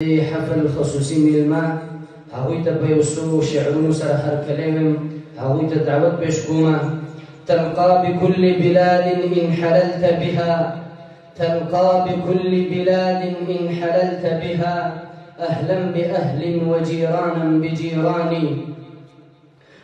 حفل خصوصي ميلما هاوي تبيوسو شعرون سر هر كلام هاوي دعوت بشكوما تلقى بكل بلاد إن حللت بها تلقى بكل بلاد إن حللت بها أهلا بأهل وجيرانا بجيران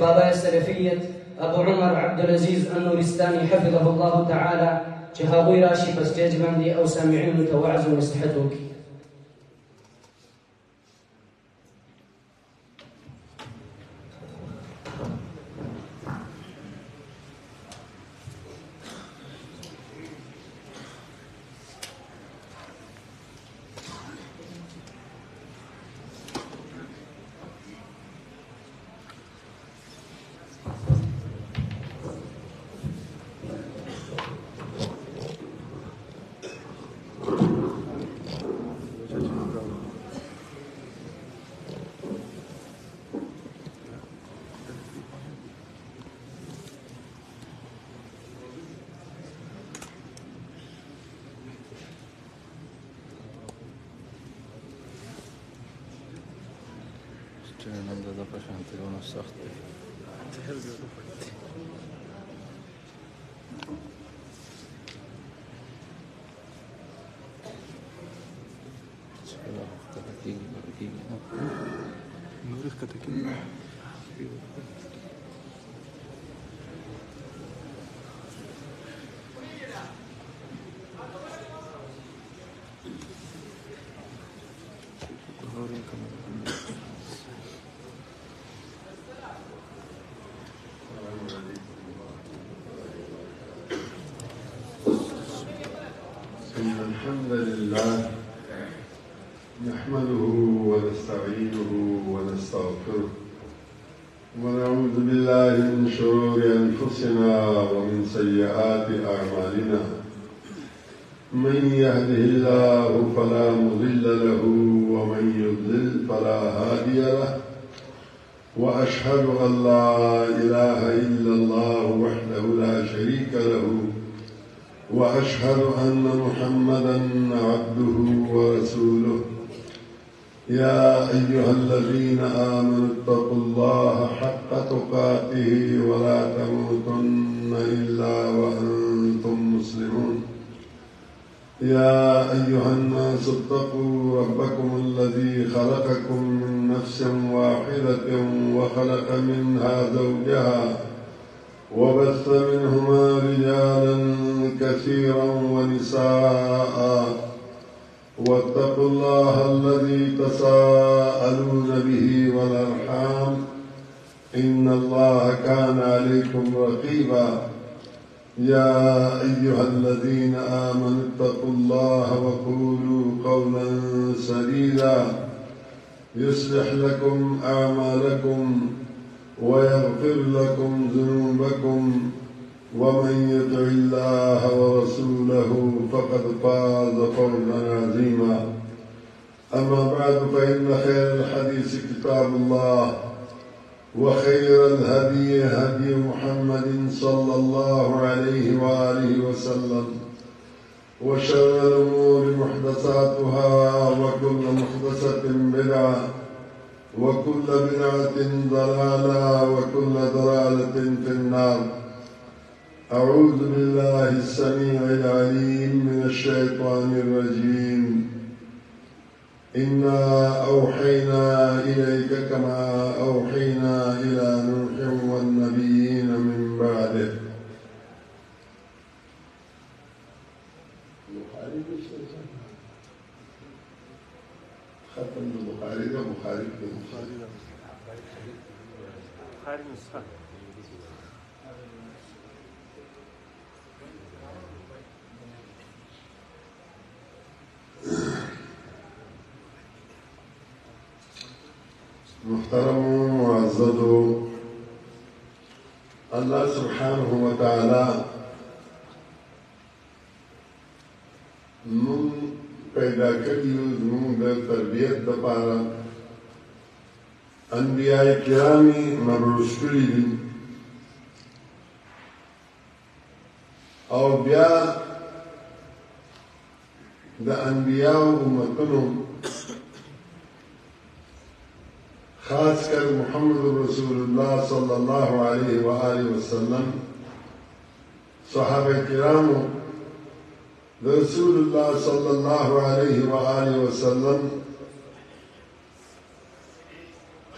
بابا السلفية أبو عمر عبد العزيز النورستاني حفظه الله تعالى جهاوي راشي بستيج بندي أو سامعين متوعز ومسحتوك Cennemde de paşantı onu sahtı. الحمد لله نحمده ونستعينه ونستغفره ونعوذ بالله من شرور أنفسنا ومن سيئات أعمالنا من يهده الله فلا مضل له ومن يضلل فلا هادي له وأشهد أن لا إله إلا الله وحده لا شريك له وأشهد أن محمدًا عبده ورسوله يا أيها الذين آمنوا اتقوا الله حق تقاته ولا تموتن إلا وأنتم مسلمون يا أيها الناس اتقوا ربكم الذي خلقكم من نفس واحدة وخلق منها زوجها وبث منهما رجالا كثيرا ونساء واتقوا الله الذي تساءلون به والأرحام إن الله كان عليكم رقيبا يا أيها الذين آمنوا اتقوا الله وقولوا قولا سديدا يصلح لكم أعمالكم ويغفر لكم ذنوبكم ومن يطع الله ورسوله فقد فاز فوزا عظيما أما بعد فإن خير الحديث كتاب الله وخير الهدي هدي محمد صلى الله عليه وآله وسلم وشر الأمور محدثاتها وكل محدثة بدعة وكل بدعة ضلالة وكل ضلالة في النار أعوذ بالله السميع العليم من الشيطان الرجيم إنا أوحينا إليك كما أوحينا إلى نوح والنبيين من بعده ختم البخاري ده بخاري نسخة محترم معزز الله سبحانه وتعالى من پیدا کړي یو زموږ د تربیت دپاره انبیاء کرام یې مبعوث کړي دي او بیا د انبیاء امتونو خاص کر محمد رسول الله صلی الله علیه و آله وسلم صحابه کرامو رسول الله صلی الله علیه و آله وسلم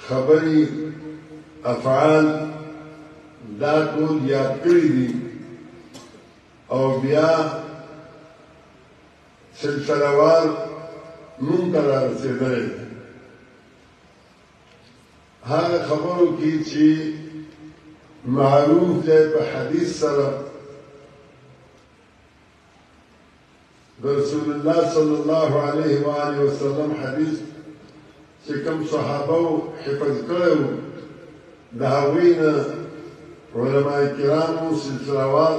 خبری افعال دا ټول یاد کړي دي او بیا سلسله وار مونږ ته رارسېدلی هغه خبرو کې چې معروف دی په حدیث سره رسول الله صلی الله علیه و آله وسلم حدیث چې کوم صحابه حفظ کړی و د هغوی نه علماء کرامو سلسله وار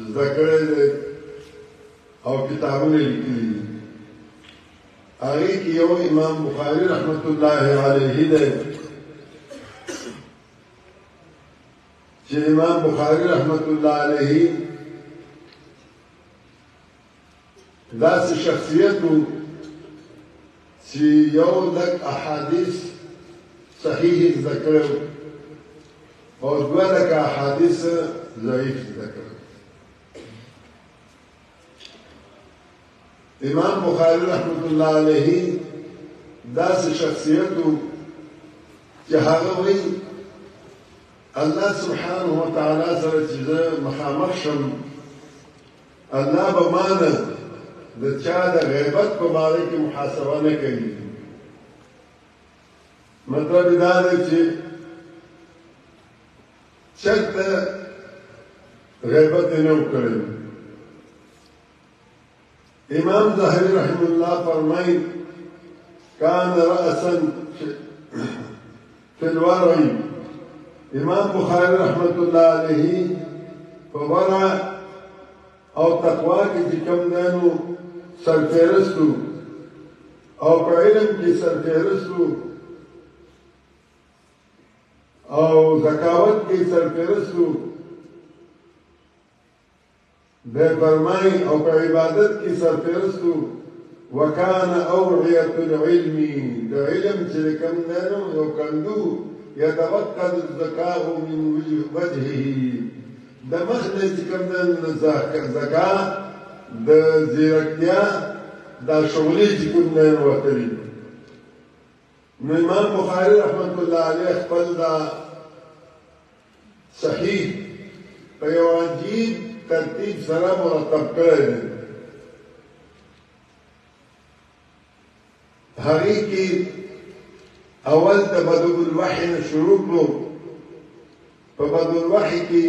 زده کړی دی او کتابونه لیکلي دي هغې کې یو امام بخاري رحمت الله علیه دی چې امام بخاري رحمت الله علیه داسې شخصیت و چې یو لږ احادیث صحیح زده کړی او دوه لږ احادیث ضعیف زده کړی امام بخاری رحمت الله علیه داسې شخصیت و چې هغه وایي الله سبحانه وتعالی سره چې زه مخامخ شم الله به مانه د چا د غیبت په باره کې محاسبه نه کوي مطلب دا دی چې چېرته غیبت یې نه و کړی امام ظاهری رحمه الله فرمایي کان رأسا فی الورع امام بخاری رحمت الله علیه په ورع او تقوا کې چې کوم دی نو سرفهرست او په علم کې سرفهرست او ذکاوت کې سرفهرست بے فرمائی او په عبادت کې سرفهرست وکان اوعیة العلم د علم چې کوم دی نو یو کندو یتوقد الذکاء من وجهه د مخ نه چې کوم دی زکا د زیرکتیا دا شغلې چې کوم دی نو وتلي نو امام بخاري رحمت الله علیه خپل دا صحیح په یو عجیب ترتیب سره مرتب کړی دی هغې کې اول د بدو الوحی نه شروع کړو په بدو الوحی کې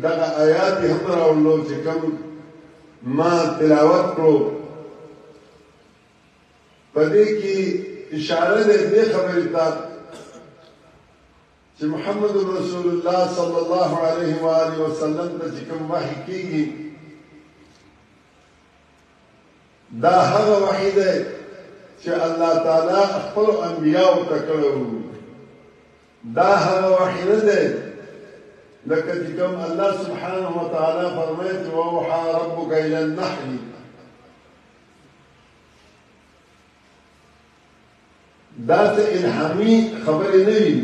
دغه آیات هم راوړلو چې کوم ما تلاوت کړو په دې کې اشاره ده دې خبرې ته چې محمد رسول الله صلی الله علیه و آله وسلم ته چې کوم وحی کېږي دا هغه وحی دی چې الله تعالی خپل انبیاءو ته کړی دا هغه وحی نه دی لکه چې کوم الله سبحانه وتعالی فرمایي چې ووحى ربک الی النحل داسې الهامي خبرې نه وي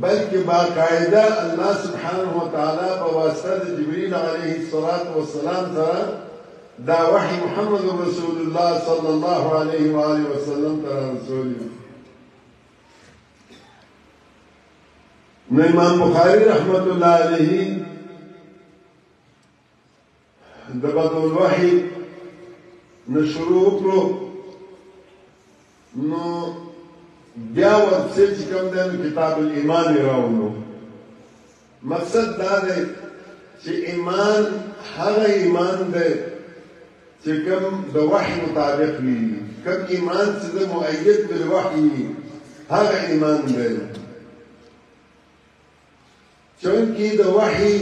بلکې باقاعده الله سبحانه وتعالی په واسطه د جبريل علیه الصلاة والسلام سره دا وحی محمد رسول الله صلی الله علیه و آله وسلم ته رسول نو امام بخاری رحمت الله علیه د بدو الوحی نه شروع کړو نو بیا ورپسې چې کوم دی نو کتاب الایمان یې راوړو مقصد دا دی چې ایمان هغه ایمان دی چې کوم د وحی مطابق وي کوم ایمان چې د مؤید بالوحی وي هغه ایمان دی چونکې د وحی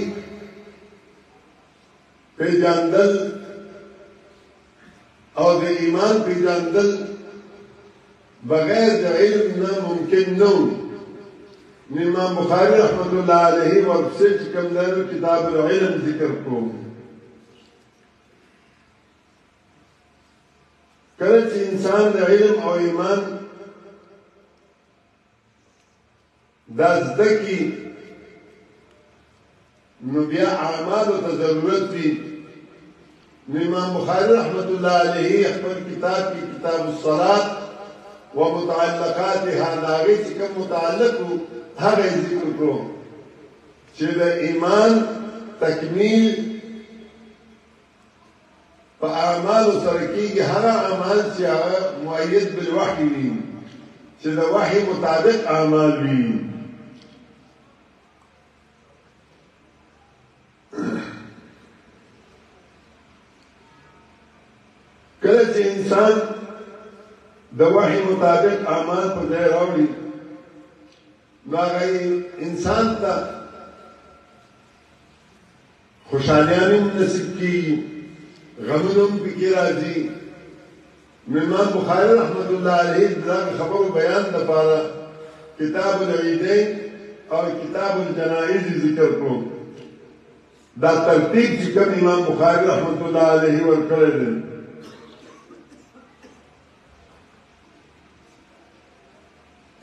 پیژندل او د ایمان پیژندل بغیر د علم نه ممکن نه و. امام بخاری رحمت الله علیه ورپسې چې کوم دی کتاب العلم ذکر کو. کله چې انسان د علم او ایمان دا زده کي نو بیا اعمالو ته ضرورت وي. امام بخاری رحمت الله علیه خپل کتاب کې کتاب الصلاة ومتعلقاتها د هغې چې کوم متعلق و هغه یې ذکر کړو چې د ایمان تکمیل په اعمالو سره کېږي. هغه اعمال چې هغه مؤید بالوحي وي، چې د وحي مطابق اعمال وي. کله چې انسان د وحي مطابق اعمال په ځای راوړي نو هغه انسان ته خوشحالیان هم نصیب کېږي، غمونه هم پکې راځي. امام بخاري رحمت الله علیه د دغه خبرو بیان دپاره کتاب العیدین او کتاب الجنائز ذکر کړو. دا ترتیب چې کوم امام بخاري رحمت الله علیه ورکړی دی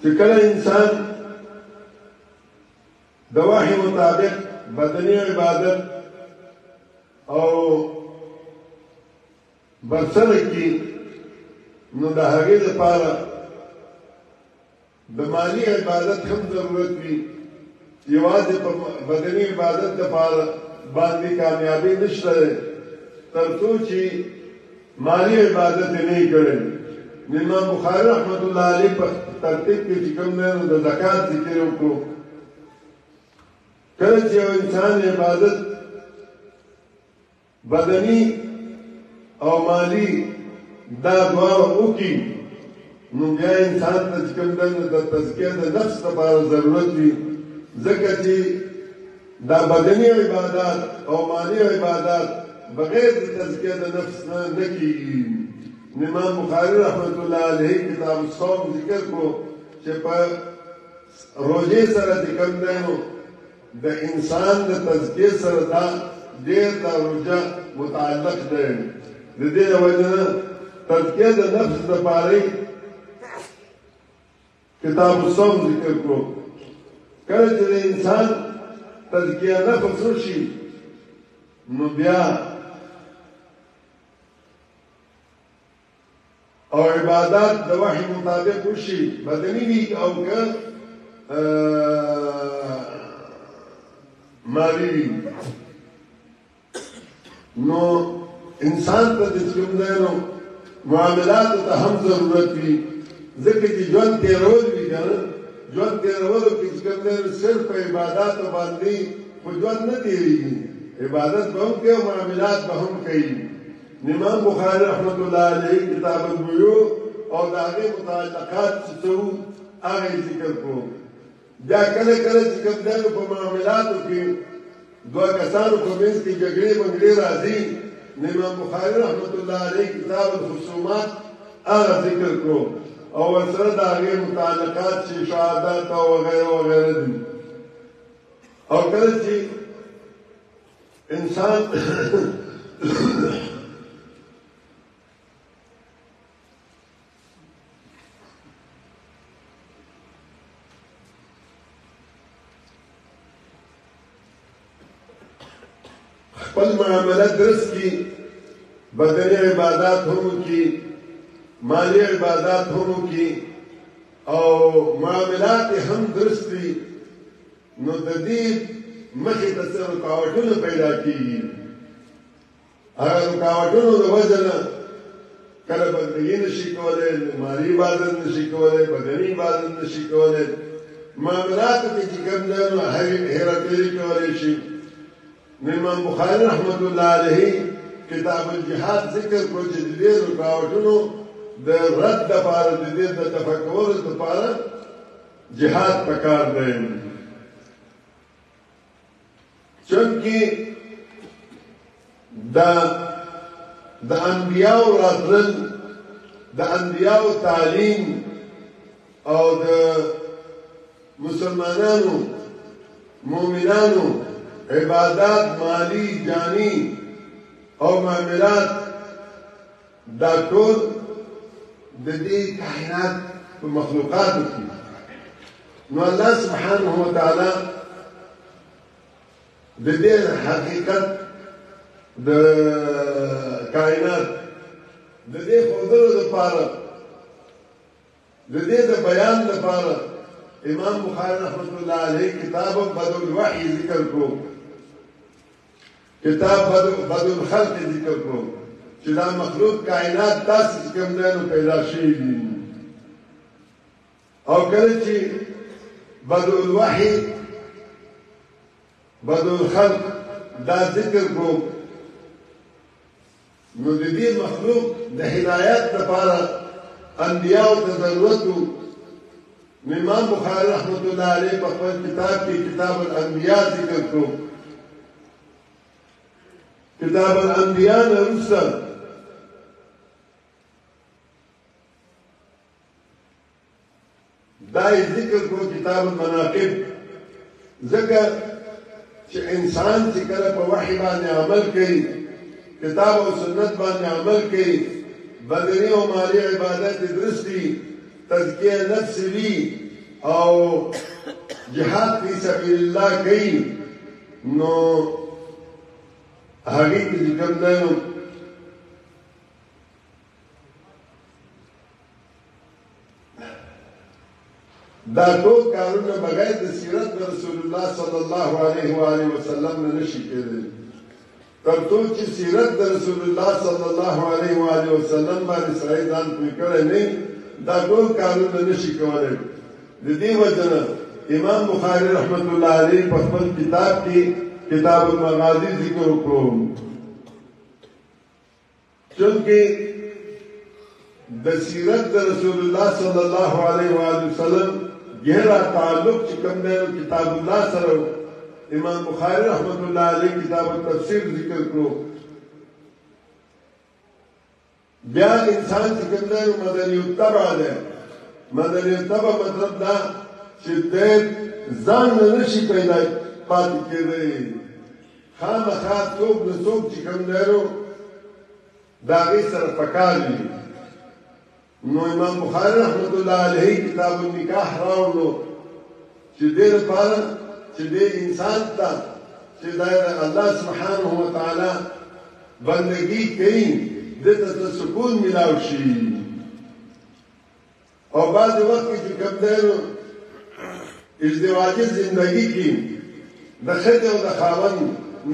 چې کله انسان د وحي مطابق بدني عبادت او برسره کی نو د هغې لپاره د مالی عبادت هم ضرورت وي. یوازې په بدني عبادت لپاره باندې کامیابي نشته دی تر څو چې مالی عبادت یې نه وي کړی. امام بخاري رحمت الله علیه په ترتیب کې چې کوم دی نو د زکات ذکر وکړو. کله چې یو انسان عبادت بدني او مالی دا دواړه وکړي نو بیا انسان ته چې کوم دی نو د تزکیه د نفس لپاره ضرورت وي، ځکه چې دا بدني عبادات او مالی عبادات بغیر د تزکیه د نفس نه کېږي. امام بخاری رحمت الله علیه کتاب الصوم ذکر کو چې په روزې سره چې کوم دی نو د انسان د تزکیه سره دا ډېر دا روژه متعلق دی. د دې له وجې نه تزکیه د نفس دپاره کتاب الصوم ذکر کړو. کله چې د انسان تزکیه نفس وشي نو بیا او عبادات د وحي مطابق وشي، بدني وي او که مالی وي، نو انسان ته د کوم دی نو معاملاتو ته هم ضرورت وي، ځکه چې ژوند تېرول وي که نه ژوند تېرولو کې چې کوم دی صرف په عباداتو باندې خو ژوند نه تېرېږي، عبادت به هم کوي او معاملات به هم کوي. امام بخاری رحمت الله علیه کتاب البیوع او د هغې متعلقات چې څه وو هغه یې ذکر کړو. بیا کله کله چې کوم دی نو په معاملاتو کې دوه کسانو په منځ کې جګړې بنګړې راځي نو امام بخاری رحمت الله علیه کتاب الخصومات هغه ذکر کړو او ورسره د هغې متعلقات چې شهادت او وغیره وغیره دي. او کله چې انسان خپل معاملات درست کی، بدنی عبادات هم کی، مالی عبادات هم کی او معاملات هم درست وي نو د دې مخې ته څه رکاوټونه پیدا کېږي. هغه رکاوټونو د وجه نه کله بندګي نشي کولی، مالي عبادت نشي کولی، بدني عبادت نشي کولی، معاملاتو کې چې کوم دی نو هیرافیري کولی شي. امام بخاری رحمت الله علیه کتاب الجهاد ذکر کړو چې د دې رکاوټونو د رد دپاره د دې د دفع کولو دپاره جهاد پکار دی. چونکې دا د انبیاو راتلل، د انبیاو تعلیم او د مسلمانانو مؤمنانو عبادات مالی جانی او معاملات دا ټول د دې کائنات په مخلوقاتو کې نو الله سبحانه وتعالى د دې حقیقت د کائنات د دې خودلو لپاره د دې د بیان لپاره امام بخاری رحمت الله علیه کتاب بدء الوحی ذکر کو، کتاب بدء الخلق ذکر کو چې دا مخلوق کائنات تاسو کوم نه پیدا شوي دي او کله چې بدء الوحی بدء الخلق دا ذکر کو نو د دې مخلوق د هدایت لپاره انبیاء ته ضرورت امام بخاری رحمت الله علیه په خپل کتاب کې کتاب الانبیاء ذکر کو، کتاب الانبیاء نه وروسته دا ذکر کو کتاب المناقب، ځکه چې انسان چې کله په وحی باندې عمل کوي، کتاب او سنت باندې عمل کوي، بدني او مالی عبادت درستی، تزکیه نفس لی او جهاد فی سبیل الله کوي نو هغه کې کوم نه دا ټول کارونه بغیر د سیرت رسول الله صلی الله علیه و آله وسلم نه نشي کېدلی. تر څو چې سیرت د رسول الله صلی الله علیه و آله وسلم باندې سړی ځان پوه کړی نه دا ټول کارونه نشي کولای. د دې وجه نه امام بخاری رحمت الله علیه په خپل کتاب کې کتاب المغازی ذکر وکړو، چونکه د سیرت د رسول الله صلی الله علیه و آله وسلم گہرا تعلق چې کوم دی کتاب الله سره امام بخاری رحمت الله علیه کتاب التفسیر ذکر کړو. بیا انسان چې کوم دی مدني التبع دی، مدني التبع مطلب دا چې د ځان نه نشي پیدا پاتې کېدی، خامخا څوک نه څوک چې کوم دی د هغې سره پکار وي. نو امام بخاری رحمت الله علیه کتاب النکاح راوړلو چې دې لپاره چې دې انسان ته چې دا الله سبحانه وتعالی بندگی کوي دته ته سکون ملاو شي. او بعض وخت کې کوم دی ازدواجي زندگی کې د ښځې او د خاوند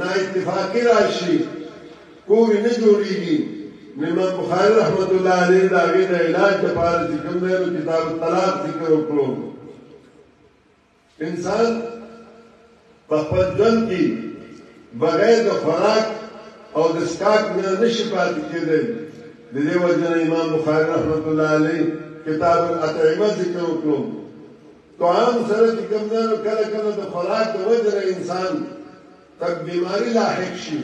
نااتفاقي راشي، کور نه جوړېږي. امام بخاری رحمت الله علیه د هغې د علاج لپاره چې کوم دی کتاب الطلاق ذکر وکړو. انسان په خپل ژوند کې بغیر د خوراک او د څښاک نه نشي پاتې کېدی. د دې وجه نه امام بخاری رحمت الله علیه کتاب الاطعمه ذکر وکړو. طعام سره چې کوم دی کله کله د خوراک د وجه نه انسان تک بیماری لاحق شي.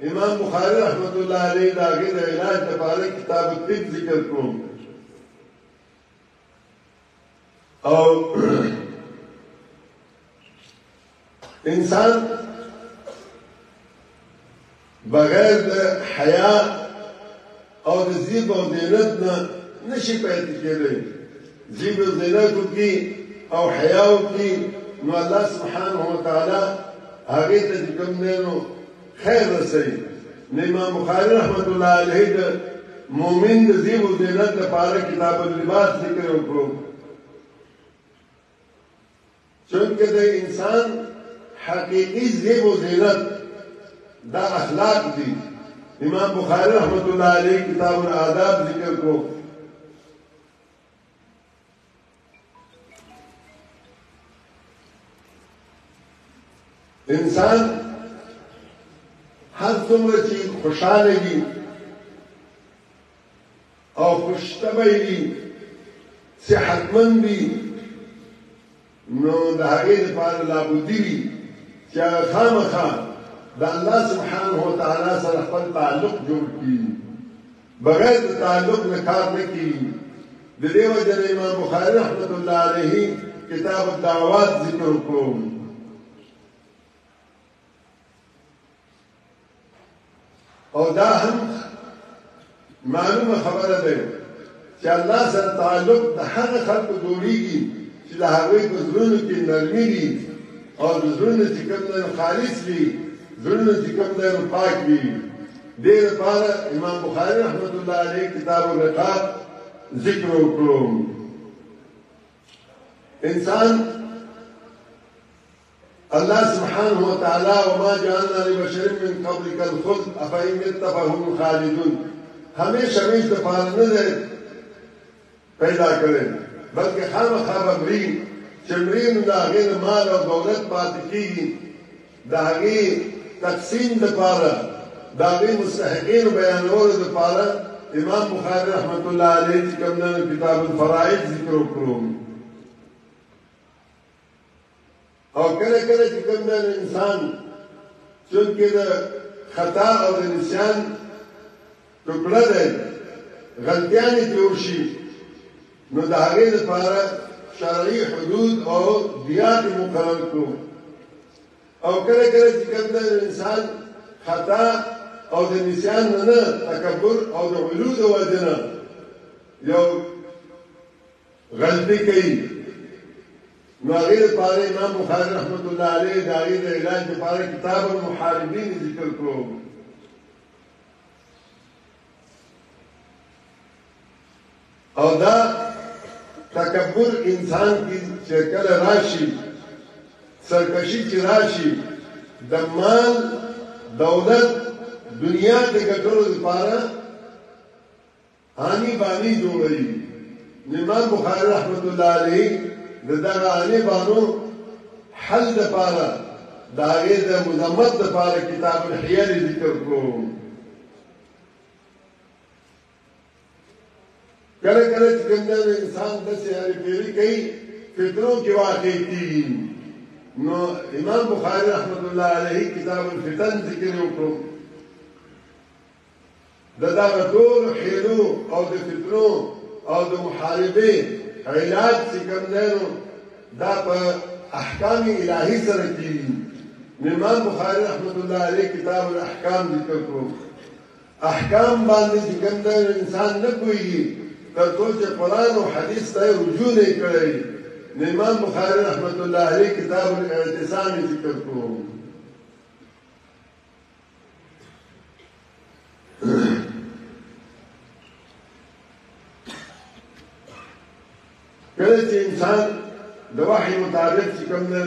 امام بخاری رحمت الله علیه د هغې د علاج لپاره کتاب الطب ذکر کړو. او انسان بغیر د حیا او د زیب او زینت نه نشي پاتې کېدی. زیب او زینتو کې او حیاو کې نو الله سبحانه وتعالی هغې ته چې کوم دی نو خیر رسوي. نو امام بخاری رحمت الله علیه د مؤمن د زیب او زینت لپاره کتاب اللباس ذکر وکړو، چونکه د انسان حقیقی زیب و زینت دا اخلاق دی. امام بخاری رحمت الله علیه کتاب الآداب ذکر کو. انسان هر څومره چې خوشحاله وي او خوشطبع وي، صحتمند وي، نو د هغې لپاره لابودي وي چې هغه خامخا د الله سبحانه وتعالی سره خپل تعلق جوړ کړي. بغیر د تعلق نه کار نه کیږي. د دې وجه نه امام بخاري رحمت الله علیه کتاب الدعوات ذکر وکړو. او دا هم معلومه خبره ده چې الله سره تعلق د هغه خلکو جوړیږي چې د هغوی په زړونو کې نرمي وي او د زړونو چې کوم دی خالص وي، زړونو چې کوم دی پاک وي. دې لپاره امام بخاري رحمت الله علیه کتاب الرقاق ذکر وکړو. انسان الله سبحانه وتعالى وما جعلنا لبشر من قبلك الخلد افإن مت فهم خالدون ہمیشہ دفعہ نہ دے پیدا کرے بلکہ خامخا بمری چمرین دا غیر مال اور دولت پاتی کی دا غیر تقسیم دپارا دا غیر مستحقین بیانور دپارا امام بخاری رحمت اللہ علیہ چکمنا کتاب الفرائض ذکر کرو. اور کله کله چې کوم د انسان چونکې د خطا او د نسیان ټوکړه ده غلطیانې جوړ شي نو د هغې لپاره شرعي حدود او دیات مقرر کړو. او کله کله چې کوم د انسان خطا او د نسیان نه تکبر او د علو د وجه نه یو غلطي کوي نو هغې لپاره امام بخاري رحمت الله علیه د هغې د علاج لپاره کتاب المحاربین ذکر کړو. او دا تکبر انسان کی چې کله راشي سرکشي چې راشي د مال دولت دنیا د ګټلو لپاره هاني بانی جوړوي. امام بخاري رحمت الله علیه د دغه آنې بانو حل دپاره د هغې د مذمت دپاره کتاب الحیل ذکر کړو. کله کله چې کوم دی انسان داسې هرې کوي فطرو کې واقع کېږي نو امام بخاري رحمت الله علیه کتاب الفتن ذکر وکړو. د دغه ټولو حیلو او د فطرو او د محاربې علاج چې کوم دی نو دا په احکام الهي سره کېږي. امام بخاري رحمت الله علیه کتاب الاحکام ذکر کړو. احکام باندې چې کوم دی انسان نه پوهېږي تر څو چې قرآن او حدیث ته یې رجوع نه کړی نو امام بخاري رحمت الله علیه کتاب الاعتصام ذکر کړو. کله چې انسان د وحي مطابق چې کوم دی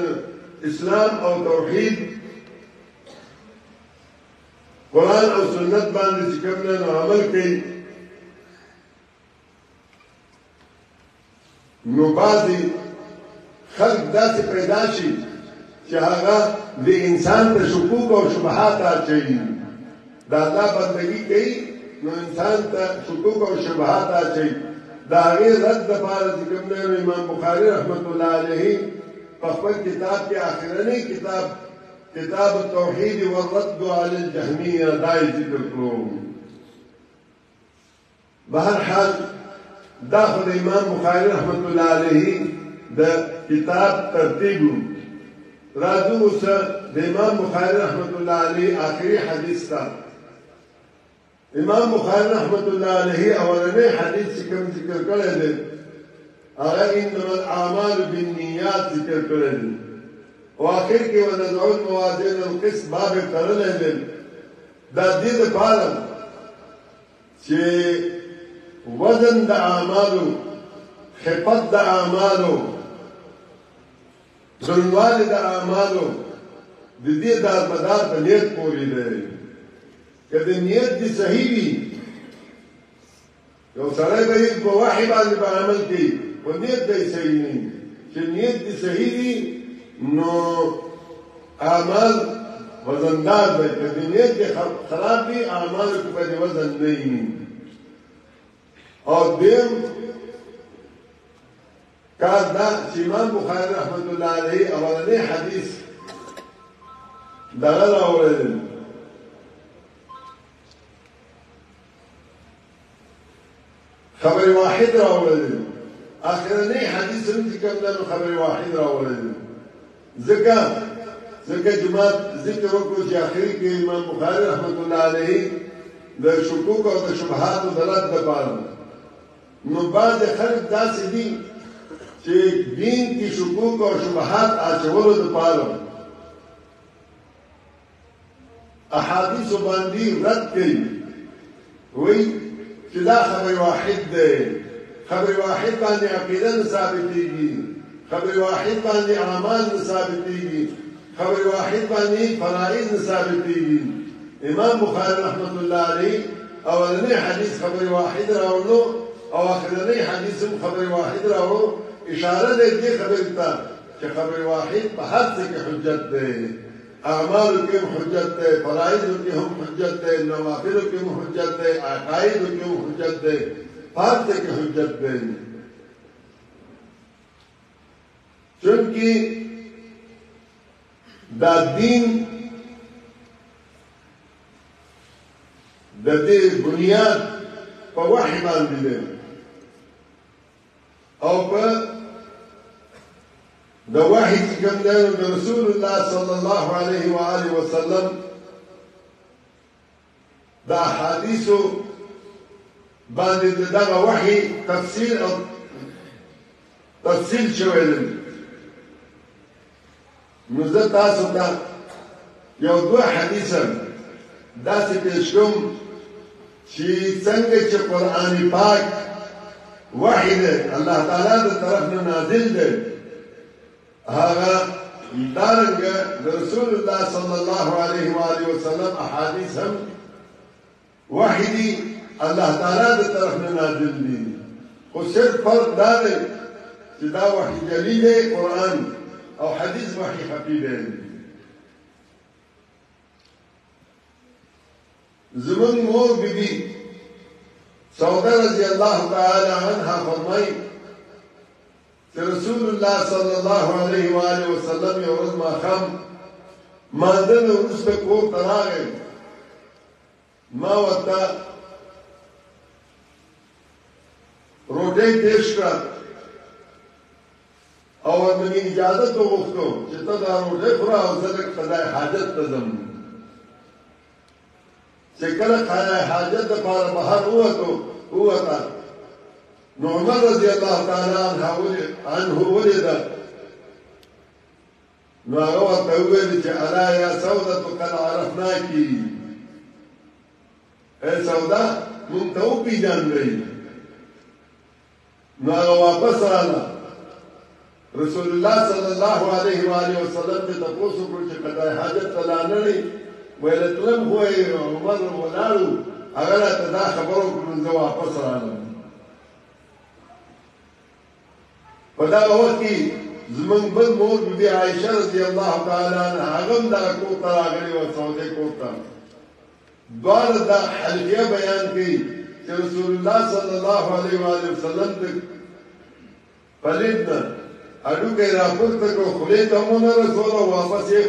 اسلام او توحید قرآن او سنت باندې چې کوم دی عمل کوي نو بعضې خلق داسې پیدا شي چې هغه د انسان ته شکوک او شبهات اچوي. د الله بندګي کوي نو انسان ته شکوک او شبهات اچوي. د هغې رد دپاره چې کوم دی امام بخاري رحمت الله علیه په خپل کتاب کې آخرنی کتاب التوحید والرد علی الجهمیه دا یې ذکر کړو. بهرحال دا خو د امام بخاري رحمت الله علیه د کتاب ترتیب راځو اوس د امام بخاري رحمت الله علیه آخري حدیث ته. امام بخاري رحمت الله علیه اولنی حدیث چې کوم ذکر کړی دی هغه انما الاعمال بالنیات ذکر کړی دی او آخر کې ونضع الموازین القسط باب تړلی دی. دا دې دپاره چې وزن د اعمالو خفت د اعمالو دروندوالی د اعمالو د دې دارمدار په نیت پورې دی. که د نیت دې صحیح وي یو سړی به په وحي باندې به عمل کوي خو نیت دی صحیح نه وي. چې نیت دې صحیح وي نو اعمال وزندار دی. که د نیت دې خراب وي اعمالو کې به دې وزن نه وي. اور دیم کار دا چې امام بخاري رحمت الله علیه اولنی حدیث دغه راوړی خبر واحد راوړل اخرنی حدیث هم چې کوم ده خبر واحد راوړل ځکه جماعت ذکر وکړو چې اخري کې امام بخاري رحمت الله علیه د شکوک او د شبهات د رد لپاره نو بعض خلک داسې دي چې دین کې شکوک او شبهات اچولو لپاره احادیث باندې رد کوي وایي چې دا خبر واحد دی خبر واحد باندې عقیده نه ثابتېږي خبر واحد باندې اعمال نه ثابتېږي خبر واحد باندې فرائض نه ثابتېږي امام بخاري رحمت الله علیه اولنی حدیث خبر واحد راوړو او اخرنی حدیث هم خبر واحد راوړو اشاره ده دې خبرې ته چې خبر واحد په هر څه کې حجت ده اعمال کې هم حجت ده فرائض کې هم حجت ده نوافل کې هم حجت ده عقاید کې هم حجت ده هر څه کې حجت ده چونکه دا دین د دې بنیاد په وحی باندې دی او په د وحی چې کوم دی د رسول الله صلی الله علیه و آله وسلم د احادیثو باندې دغه وحی تفسیر او تفصیل شوی دی نو زه تاسو ته یو دوه حدیثه داسې پیش کوم چې څنګه چې قرآن پاک وحی دی الله تعالی د طرف نه نازل دی هغه دارنګه د رسول الله صلی الله علیه و آله وسلم احادیث هم وحی دی الله تعالی د طرف نه نازل دی خو صرف فرق دا دی چې دا وحی جلی دی قرآن او حدیث وحی خفی دی زمون مور بیبی سوده رضی الله تعالی عنها فرمائی چې رسول الله صلی الله علیه و آله وسلم یو ورځ ماښام مانځه نه وروسته کور ته راغی ما ورته روټۍ پیش کړه او ورته اجازه وغوښتو چې ته دا روټۍ خوره او زه لږ قضای حاجت ته ځم چې کله قضای حاجت دپاره بهر ووته نو عمر رضی الله تعالی عنه ولیده نو هغه ورته وویل چې الا یا سوده قد عرفناکي ای سوده مونږ ته وپېژندئ نو هغه واپس راغله رسول الله صلی الله علیه و آله وسلم ته تپوس وکړو چې قضای حاجت ته لاړلې ویل تلم خو یې عمر ولاړو هغه راته دا خبره وکړو زه واپس راغلم په دغه وخت کې زمونږ بل مور بي عایشه رضی الله تعالی عنها هغه هم دغه کور ته راغلې وه سعودۍ کور ته دواړه دا حلقیه بیان کوي چې رسول الله صلی الله علیه و آله وسلم ته پلید نه هډوکی راپورته کړو خولې ته هم ونه رسوله واپس یې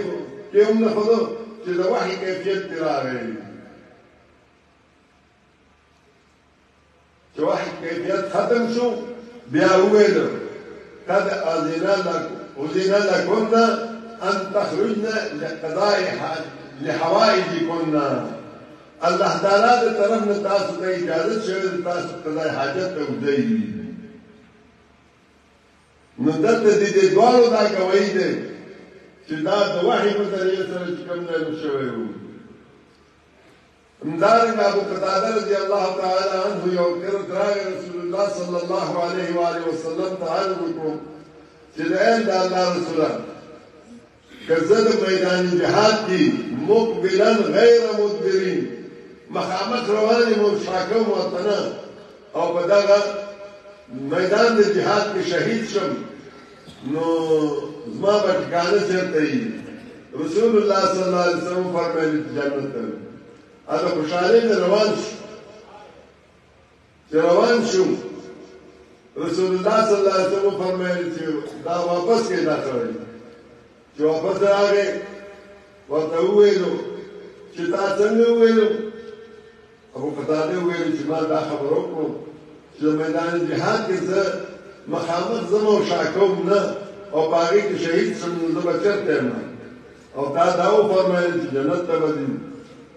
کې هم نه ښودو چې د وحي کیفیت پرې راغی چې وحي کیفیت ختم شو بیا وویلو قد أذن لكن أن تخرجن لحوائجكن الله تعالی د طرف نه تاسو ته اجازه شوی تاسو قضای حاجت ته وځئ نو دلته د دې دواړو دا کوي دی چې دا د وحي په ذریعه سره چې کوم نه شوی وو همدارنګه ابو قتاده رضی الله تعالی عنه یو راغی رسول الله صلی الله علیه و آله وسلم تعالی وکړو چې د الله رسوله که زه د میدان جهاد کې مقبلا غیر مدبرین مخامخ روان یم شاکه وطنه او په دغه میدان د جهاد کې شهید شم نو زما به ټکانه چېرته وي رسول الله صلی الله علیه وسلم فرمایي جنت ته هغه خوشحالۍ نه روان شو چې روان شو رسول الله صلی الله علیه وسلم فرمایي چې دا واپس کې دا سړی چې واپس راغی ورته وویلو چې تا څنګه وویلو ابو قتاده وویل چې ما دا خبر وکړو چې میدان جهاد کې زه مخامخ ځم او شاکوم نه او په هغې کې شهید شم نو زه به چېرته یم او تا دا وفرمایل چې جنت ته به ځي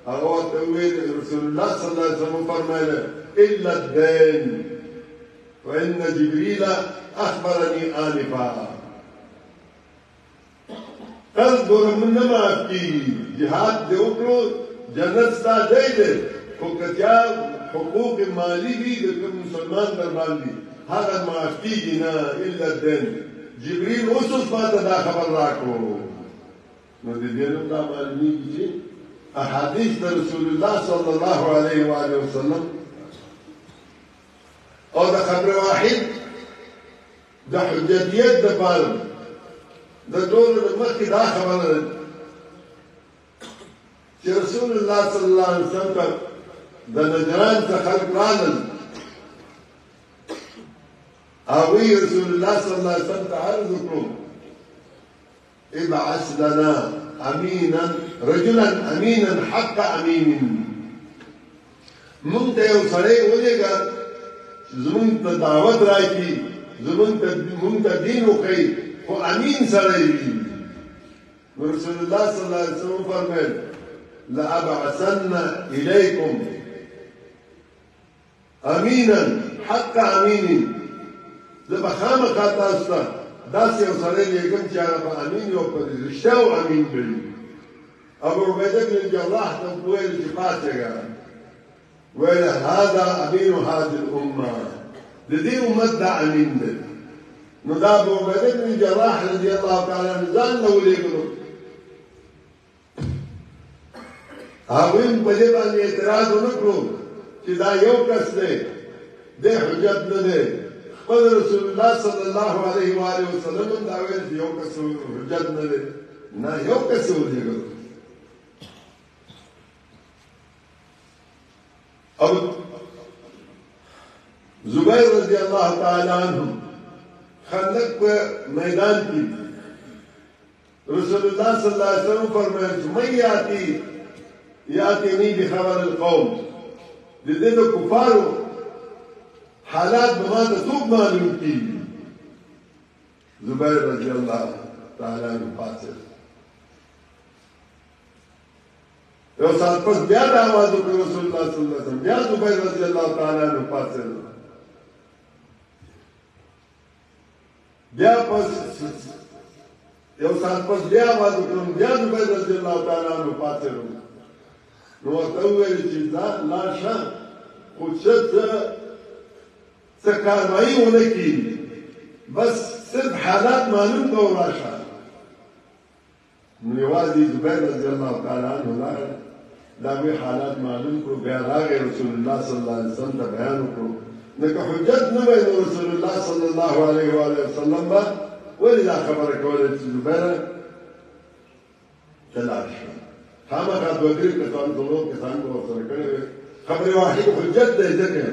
هغه ورته وویل رسول الله صلی الله علیه وسلم وفرمایله الا الدین فإن جبريل أخبرني آنفا قرض ګوره موږ نه معاف کېږي جهاد دې وکړو جنت ستا دی دی خو که چا حقوق مالي وي د کوم مسلمان در باندې هغه معاف کېږي نه الا الدین جبريل اوس ماته دا خبر راکړو نو د دې نوم دا معلومېږي چې احادیث د رسول الله صلی الله علیه وآله وسلم او د خبر واحد د حجتیت دپاره د ټولو د مخکې دا خبره ده چې رسول الله صلی الله علیه وسلم ته د نجران څخه خلک رالل هغوی رسول الله صلی الله علیه وسلم ته عرض وکړو ابعث لنا امينا رجلا امينا حق امين مونږ ته یو سړی ولېږه زمونږ ته دعوت راکړي مونږ ته دین وښیي خو امین سړی وي نو رسول الله صلی الله علیه وسلم فرمایل لابعثن الیکم امینا حق امین زه به خامخا تاسو ته داسې یو سړی لېږم چې هغه به امین وي او په رښتیا او امین به وي ابو عبیده بن الجراح ته وویل چې پاڅېږه ویل هذا امین هذه الامه د دې امت دا امین دی نو دا ابو عبیده بن الجراح رضی الله تعالی عنه ځان له ولېږلو هغوی هم په دې باندې اعتراض ونه کړو چې دا یو کس دی دی حجت نه دی خپل رسول الله صلی الله علیه وآله وسلم هم دا ویل چې یو کس حجت نه دی نه یو کس یې ولېږلو او زبیر رضی الله تعالی عنہ خندق په میدان کې رسول الله صلی الله علیه وسلم فرمایل چې من یاتینی بخبر القوم د دې د کفارو حالات به ما ته څوک معلوم کېږي زبیر رضی الله تعالی عنہ پاڅېد یو ساعت پس بیا د آواز وکړ رسول الله صلی الله علیه وسلم بیا زبیر رضی الله تعالی عنہ پاڅېد بیا پس یو ساعت پس بیا آواز وکړم بیا زبیر رضی الله تعالی عنہ پاڅېد نو ورته وویل چې لاړ شه خو څه کاروایي ونه کړي بس صرف حالات معلوم کړه راشه نو یوازې زبیر رضی الله تعالی عنہ لاړ دا به حالات معلوم کړو بیا راغی رسول الله صلی الله علیه وسلم ته بیان وکړو نو که حجت نه وای نو رسول الله صلی الله علیه وسلم به ولې دا خبره کوله چې زبیر ته لاړ شه خامخا دوه درې کسان څلور کسان به ورسره کړی وي خبرې واحد حجت دی ځکه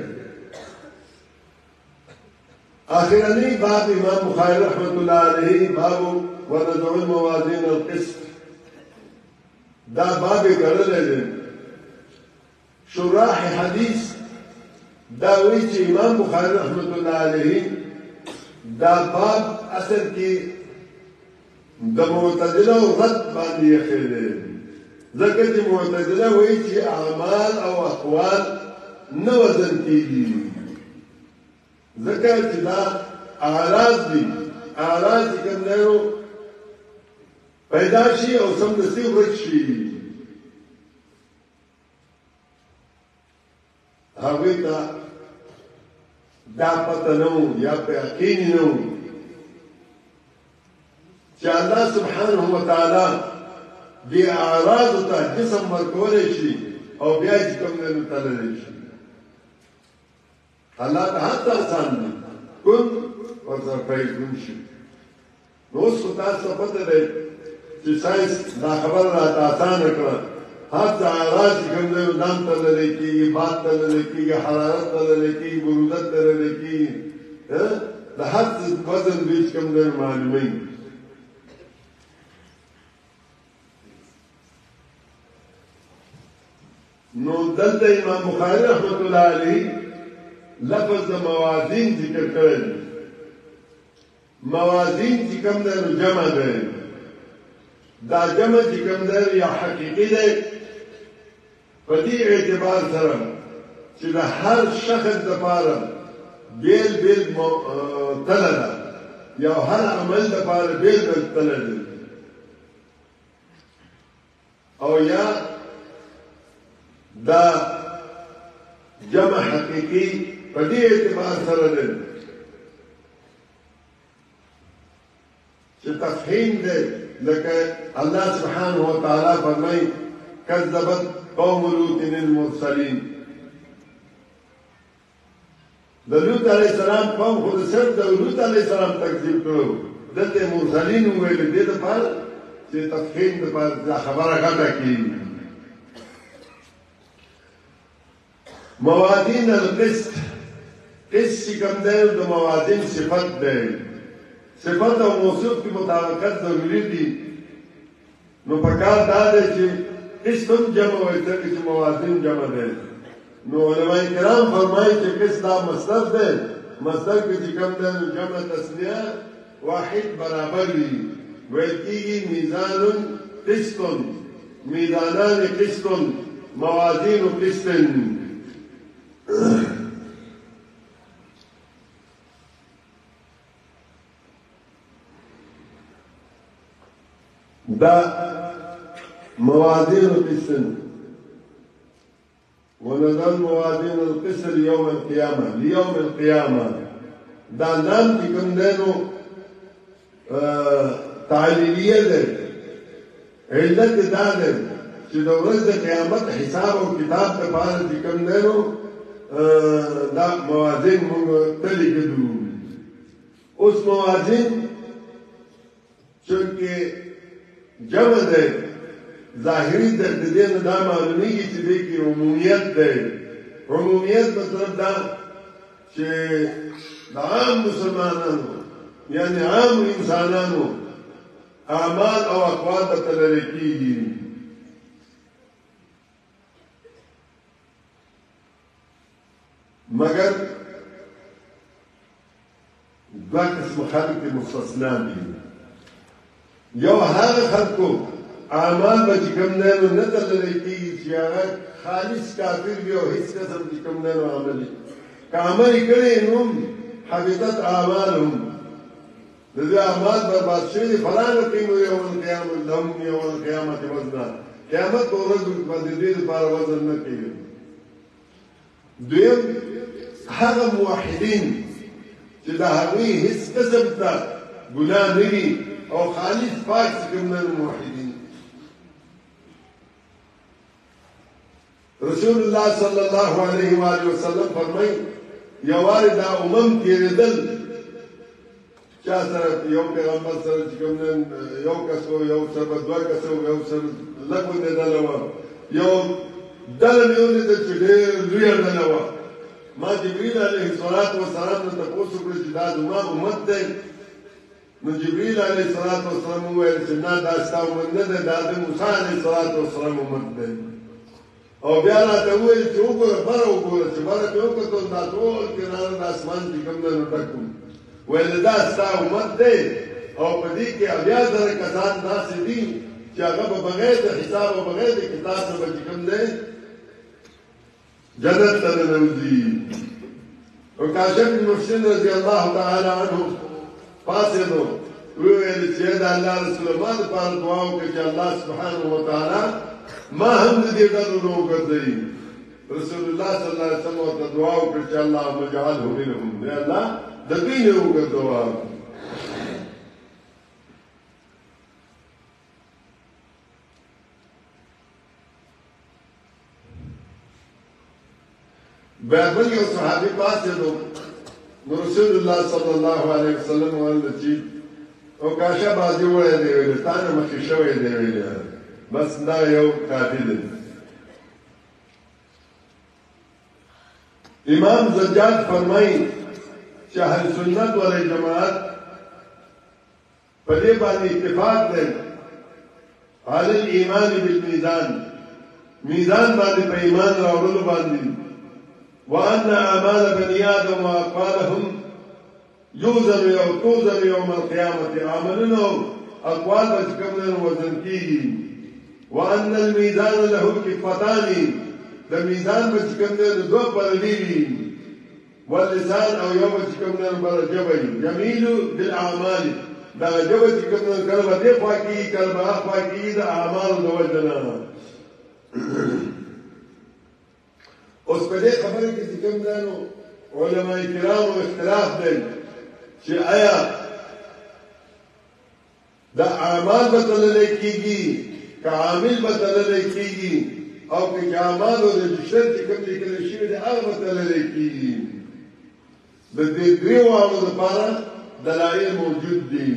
آخرنی باب امام بخاری رحمت الله علیه باب ونضع الموازین القسط دا باب کړلی دی شراح حدیث دا وایي چې امام بخاری رحمت الله علیه دا باب اصل کې د معتزله او رد باندې ایښی دی ځکه چې معتزله وایي چې اعمال او اقوال نه وزن کېږي ځکه چې دا اعراض دي اعراض چې کوم دی نو پیدا شي او سمدستي ورک شي هغوی ته دا پته نه و یا په یقین نه و چې الله سبحانه وتعالی دې اعراضو ته جسم ورکولی شي او بیا چې کوم دی نو تللی شي الله ته هر څه آسان دي کن ورسره فیکون شي نو اوس خو تاسو ته پته دی چې ساینس دا خبره راته آسانه کړه هر څه اعراض چې کوم دی نو دم تللی کېږي باد تللی کېږي حرارت تللی کېږي برودت تللی کېږي د هر څه وزن دوی چې کوم دی معلوموي نو دلته امام بخاری رحمت الله علیه لفظ د موازین ذکر کړی دی. موازین چې کوم دی نو جمع دی. دا جمع چې کوم دی یا حقیقي دی په دې اعتبار سره چې د هر شخص دپاره بیل بیل تله ده یا هر عمل دپاره بیل بیل تله ده او یا دا جمع حقیقي په دې اعتبار سره ده چې تفهیم ده لکه الله سبحانه وتعالى فرمایي كذبت قوم لوط المرسلين. د لوط علیه السلام قوم خو صرف د لوط علیه السلام تکذیب کړو، دلته مرسلین ویل دې لپاره چې تفهیم لپاره دا خبره غټه کړي. موازین القسط، قسط چې کوم دی د موازین صفت دی، صفت او موصوف کې مطابقت ضروري دي. نو پکار دا دی چې قسط هم جمع وایي ځکه چې موازین جمع دی. نو علماء کرام فرمایي چې قسط دا مصدر دی، مصدر کې چې کوم دی نو جمع تسنیه واحد برابر وي، ویل کېږي میزان قسط، میزانان قسط، موازین قسط. دا موازين القسط ونزل موازين القسط ليوم القيامة، ليوم القيامة دا نام چې کوم دی نو تعلیلیه ده، علت دا ده چې د ورځ د قیامت حساب او کتاب دپاره چې کوم دی نو دا موازین موږ تلې کړو. اوس موازین چونکې جمع ده ظاهری د دې نه دا معلومیږي چې دې کې عمومیت ده. عمومیت مطلب دا چې د عام مسلمانانو یعنی عام انسانانو اعمال او اقوال ته تلل کېږي. مگر دوه قسم خلک مستثنا دي. یو هغه خلکو اعمال به چې کوم دی نو نه تللی کېږي چې هغه خالص کافر وي او هېڅ قسم چې کوم دی نو عمل یې که عمل یې کړی نو حبطت اعمالهم، د دوی اعمال برباد شوي دي. فلا نقیم یوم القیامة لهم یوم القیامة وزنا، قیامت په ورځ به د دوی لپاره وزن نه کوي. دویم هغه موحدین چې د هغوی هېڅ قسم ته ګناه نه وي او خالص پاک چې کوم دی موحدین. رسول الله صلی الله علیه و آله وسلم فرمایي یووارې دا تېرېدل چا سره یو پیغمبر سره چې کوم دی یو کس و، یو سره به دوه کسه و، یو سره لږ غوندې ډله وه، یو ډله مې ولیده چې ډېر لویه ډله وه. ما جبریل علیه السلام نه تپوس وکړه چې دا زما امت دی. نو جبریل علیه السلام وویل چې نه دا ستا امت نه دی، دا د موسی علیه السلام امت دی. او بیا راته وویل چې وګوره بره وګوره، چې بره مې وکتل دا ټول کناره د اسمان چې کوم دی نو ډک وو. ویل دا ستا امت دی او په دې کې اویا زره کسان داسې دي چې هغه به بغیر د حساب او بغیر د کتاب نه به چې کوم دی جنت ته ننوځي. او کاشف بن محسن رضی الله تعالی عنه پاڅېدو، وویل چې د الله رسول ما دپاره دعا وکړه چې الله سبحانه وتعالی ما هم د دې ډلو نه وګرځوي. رسول الله صلی الله علیه وسلم ورته دعا وکړه چې اللهم اجعله منهم، ای الله د دوی نه وګرځوه. بیا بل یو صحابي پاڅېدو، نو رسول الله صلی الله علیه وسلم وویل چې او کاشه بازي وړی دی، ویلې تا نه مخکې شوی دی، ویلې بس دا یو کافي دی. امام زجاج فرمایي چې اهل سنت والجماعت په دې باندې اتفاق دی علی الایمان بالمیزان، میزان باندې په ایمان راوړلو باندې وأن أعمال بني آدم وأقوالهم توزن يوم القيامة عملنا أقوال بشكمنا وزن وأن الميزان له كفتان الميزان بشكمنا دو برديني واللسان أو يوم بشكمنا برجبي جميل بالأعمال دا جب بشكمنا كلمة دي فاكي كلمة فاكي دا أعمال دوجنا اس په دې خبره کې چې کوم دانو علماء کرام اختلاف دی چې آیا دا اعمال به تللی کېږي که عامل به تللی کېږي او که اعمال او رجسټر چې کوم لیکل شوي دي هغه به تللی کېږي د دې دریو واړو لپاره دلایل موجود دي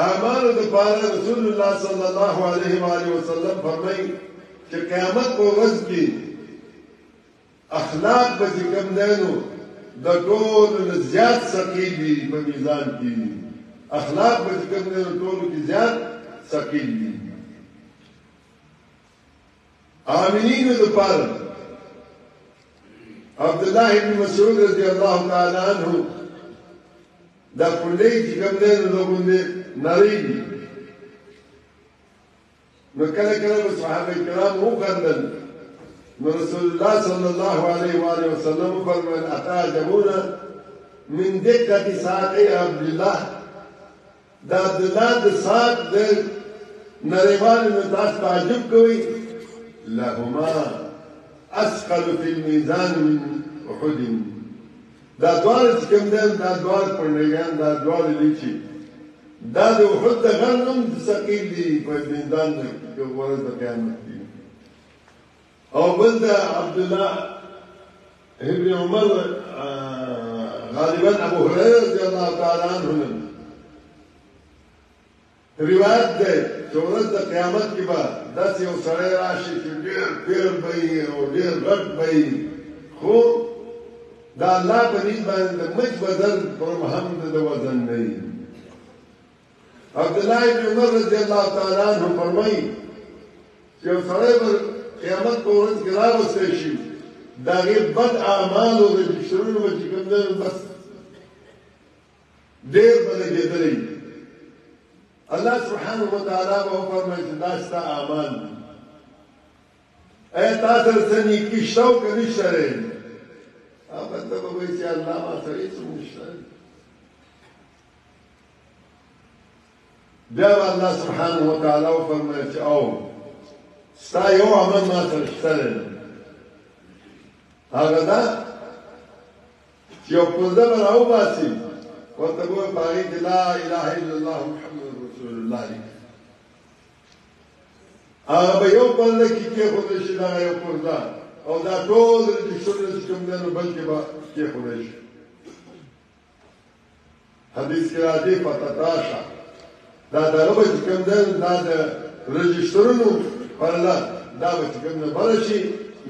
اعمالو لپاره رسول الله صلی الله علیه و آله وسلم فرمایي کہ قیامت کو ورځ کې اخلاق به کوم دینو د ټولو زیات ثقيل دي په میزان کې اخلاق به کوم دینو ټولو کې زیات ثقيل دي عاملین لپاره عبد الله بن مسعود رضی الله تعالی عنہ دا کلی چې کوم دینو لوګونه نری نو کله کله صحابه کرام وخندل نو رسول الله صلی الله علیه و آله وسلم فرمایل اتعجبون من دقت ساق عبد الله دا عبد الله د ساق د نریوان نو تاسو تعجب کوئ لهما اثقل فی الميزان من احد دا دوار چې کوم دی دا دوار پړنګان دا دوار لیچي دا د احد د غنم ثقيل دي په میدان کې ورځ د قیامت دي او بل د عبد الله ابن عمر غالبا ابو هريره رضی الله تعالی عنہ روایت ده چې ورځ د قیامت کې به داسې یو سړی راشي چې ډېر پیر به وي او ډېر غټ به وي خو دا الله په نیت باندې د مچ بدل پر محمد د وزن نه وي عبد الله بن عمر رضی الله تعالی عنہ فرمایي چې یو سړی به قیامت په ورځ کې راوستی شي د هغې بد اعمالو رجسټرونه به چې کوم دی بس ډېر به لګېدلی الله سبحانه وتعالی به وفرمایي چې دا ستا اعمال دي ایا تا سره څه نیکي شته او که نشته دی هغه بنده به وایي چې الله ما سره هېڅ هم نشته دی بیا به الله سبحانه وتعالی وفرمایي چې او ستا یو عمل ما سره شته دی هغه دا چې یو پرده به راوباسي ورته به وایي په هغې کې لا اله الا الله محمد رسول الله لیکي هغه به یو پرده کې کېښودی شي دغه یو پرده او دا ټول رجسټرونه چې کوم دی نو بلکې به کېښودی شي حدیث کې راځي فتتراشه دا دغه به چې کوم دی دا د رجسټرونو پرله دا به چې کوم دی بله شي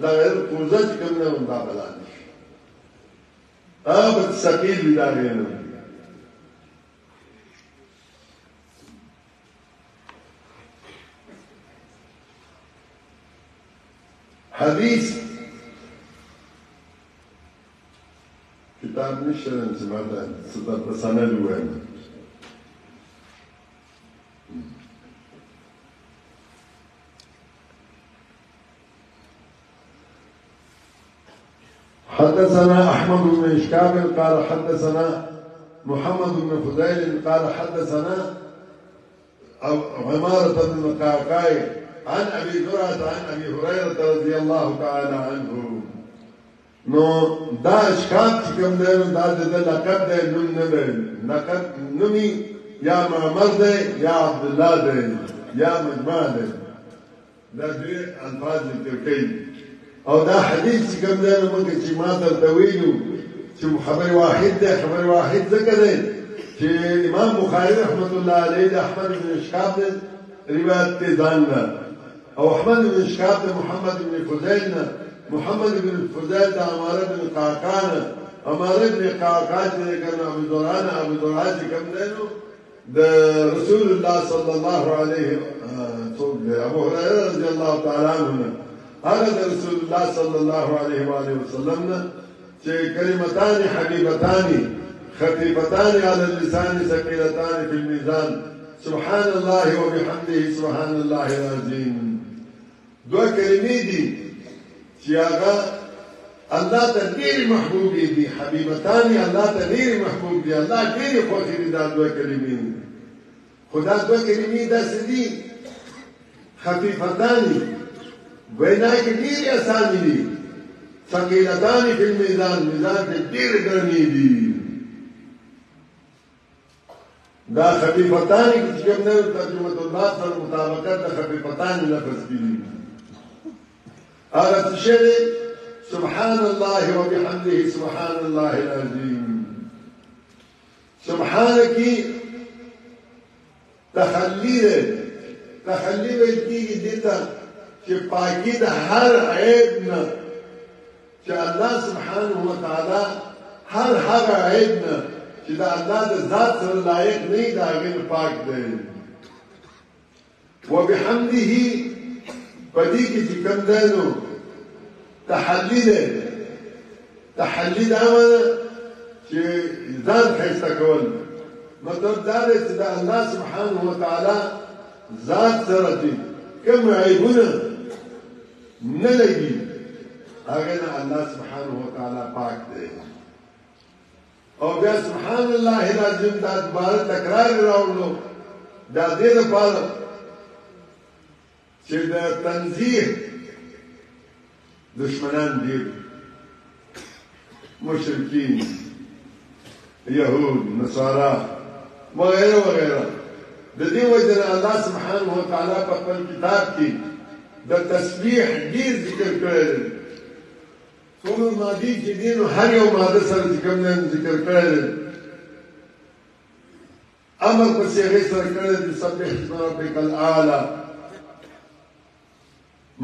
دغه پرده چې کوم دی نو دا به لاندې شي هغه به ثقیل وي د هغې نه حديث كتاب نشر سمعنا صدق سنة الوين حدثنا أحمد بن إشكاب قال حدثنا محمد بن فضيل قال حدثنا عمارة بن قعقاع عن أبي زرعة عن أبي هريرة رضي الله تعالى عنه نو دا اشکاب چې کوم دی نو دا د لقب دی نوم نه دی لقب نومي یا معمر دی یا عبدالله دی یا مجمع دی دا دوی الفاظ ذکر کوي او دا حدیث چې کوم دی نو موږ چې ما درته ویلو چې خبر واحد دی خبر واحد ځکه دی چې امام بخاري رحمت الله علیه د احمد بن اشکاب دی روایت ته ځان نه او احمد بن اشكاب محمد بن فضيل محمد بن فضيل عمارة بن قعقاع عمارة بن قعقاع كان ابو ذرعان كم دينو ده رسول الله صلى الله عليه وسلم ابو هريره رضي الله تعالى عنه هذا رسول الله صلى الله عليه وآله وسلم كلمتان حبيبتان خفيفتان على اللسان ثقيلتان في الميزان سبحان الله وبحمده سبحان الله العظيم. دو کلمې دي چې هغه الله ته ډېرې محبوب دي، حبیبتان الله ته ډېرې محبوب دي، الله ډېرې خوښې دي دا دوه کلمې. خو دا دوه کلمې داسې دي خفیفتان وینا کې ډېرې اسانې دي، ثقیلتان فی المیزان میزان کې ډېرې ګرانې دي. دا خفیفتان چې کوم نه ترجمه الله سره مطابقت د خفیفتان لفظ کړي. هذا الشيء سبحان الله وبحمده سبحان الله العظيم. سبحانك تخلي ويتيجي ديتا چې پاکي د هر عیب نه، چې الله سبحانه وتعالى هر هغه عیب نه چې د الله د ذات سره لایق نه دی هغه پاک دی. وبحمده پدې کې چې کوم دی نو تحلی دی. تحلی دا معنی چې ځان ښایسته کول، مطلب دا دی چې د الله سبحانه وتعالى ذات سره چې کوم عیبونه نه لګي هغه نه الله سبحانه وتعالى پاک دی. او بیا سبحان الله العظیم دا دوباره تکرار راوړو دا دې لپاره چې د تنزیه دشمنان دي، مشرکین، یهود، نصارا وغیره وغیره. د دې وجه نه الله سبحانه وتعالى په خپل کتاب کې د تسبیح ډېر ذکر کړی دی. څومره مادي چې دي نو هر یو ماده سره چې کوم نه ذکر کړی دی. امر پسې هغې سره کړی دی سبح اسم ربک الاعلی.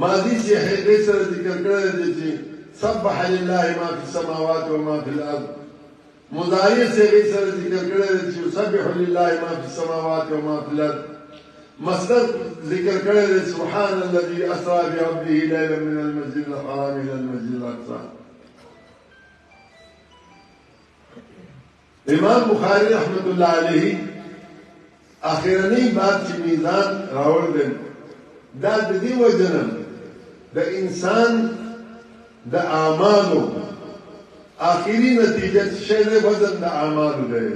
ماضي چې هغې سره ذکر کړی دی چې سبح لله ما فی السماوات وما فی الارض. مضارع سے هغې سره ذکر کړی دی چې یسبح لله ما فی السماوات وما فی الارض. مصدر ذکر کړی دی سبحان الذي اسرى بعبده ليلا من المسجد الحرام الى المسجد الاقصى. امام بخاری رحمت الله علیه اخرنی بات چې میزان راوړ دی دا د دې وجه نه د انسان د اعمالو آخري نتیجه شی دی وزن د اعمالو دی.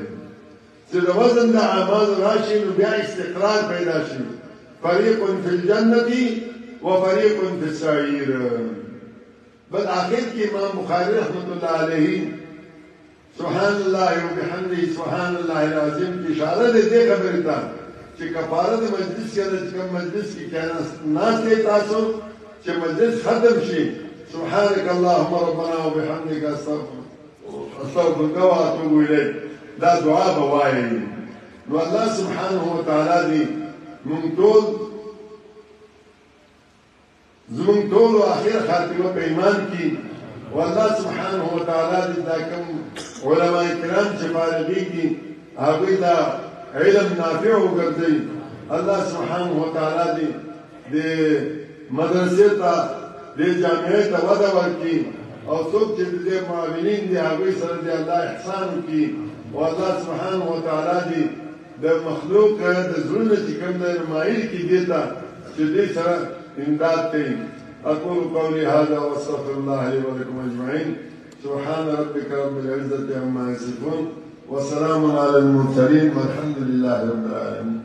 چې د وزن د اعمالو راشي نو بیا استقرار پیدا شي. فریق فی الجنة و فریق فی السعیر. بل آخر کې امام بخاری رحمت الله علیه سبحان الله وبحمده سبحان الله العظیم کی اشاره دې خبرې ته چې کفاره د مجلس کې د کوم مجلس کې ناست تاسو چې مجلس ختم شي سبحانك اللهم ربنا وبحمدك استغفرك واتوب اليك دا دعا بوایي. نو الله سبحانه وتعالى دې موږ ټول اخر خاتمه په ایمان کې والله سبحانه وتعالى دې دا کوم علماء کرام چې فارغېږي هغوی دا علم نافع وګرځوي. الله سبحانه وتعالى دې مدرسې ته دې جامعې ته وده ورکړي او څوک چې دې معاونین دي هغوی سره دې الله احسان وکړي. والله سبحانه وتعالى دې د مخلوق د زړونو چې کوم دی مایل کړي دې ته چې دې سره امداد کوي. أقول قولي هذا وأستغفر الله لي ولكم أجمعين. سبحان ربك رب العزة عما يصفون وسلام على المرسلين والحمد لله رب العالمين.